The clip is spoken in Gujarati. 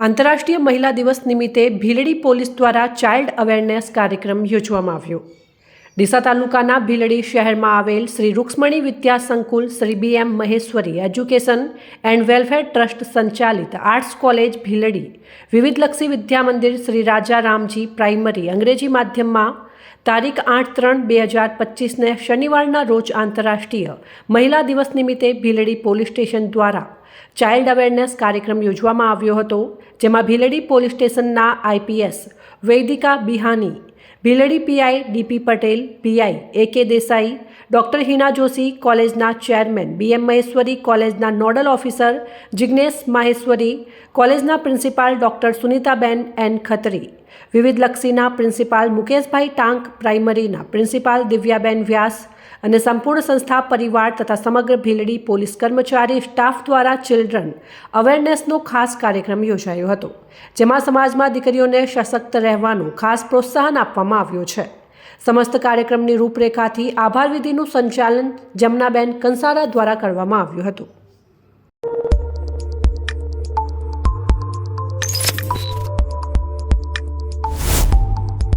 આંતરરાષ્ટ્રીય મહિલા દિવસ નિમિત્તે ભીલડી પોલીસ દ્વારા ચાઇલ્ડ અવેરનેસ કાર્યક્રમ યોજવામાં આવ્યો। ડીસા તાલુકાના ભીલડી શહેરમાં આવેલ શ્રી રૂક્ષ્મણી વિદ્યા સંકુલ Shri BM Maheshwari education and welfare trust સંચાલિત આર્ટ્સ કોલેજ ભીલડી વિવિધલક્ષી વિદ્યા મંદિર શ્રી રાજા રામજી પ્રાઇમરી અંગ્રેજી માધ્યમમાં તારીખ 8/3/2025ને શનિવારના રોજ આંતરરાષ્ટ્રીય મહિલા દિવસ નિમિત્તે ભીલડી પોલીસ સ્ટેશન દ્વારા ચાઇલ્ડ અવેરનેસ કાર્યક્રમ યોજવામાં આવ્યો હતો, જેમાં ભીલડી પોલીસ સ્ટેશનના IPS Vaidika Bihani, Bhildi PI DP Patel, PI AK Desai, doctor Hina Joshi, કોલેજના ચેરમેન BM મહેશ્વરી, કોલેજના નોડલ ઓફિસર જિગ્નેશ માહેશ્વરી, કોલેજના principal doctor Sunitaben N Khatri, વિવિધલક્ષીના principal મુકેશભાઈ ટાંક, પ્રાઇમરીના પ્રિન્સિપાલ દિવ્યાબેન વ્યાસ અને સંપૂર્ણ સંસ્થા પરિવાર તથા સમગ્ર ભીલડી પોલીસ કર્મચારી સ્ટાફ દ્વારા ચિલ્ડ્રન અવેરનેસનો ખાસ કાર્યક્રમ યોજાયો હતો, જેમાં સમાજમાં દીકરીઓને સશક્ત રહેવાનું ખાસ પ્રોત્સાહન આપવામાં આવ્યું છે। સમસ્ત કાર્યક્રમની રૂપરેખાથી આભાર વિધિનું સંચાલન જમનાબેન કંસારા દ્વારા કરવામાં આવ્યું હતું।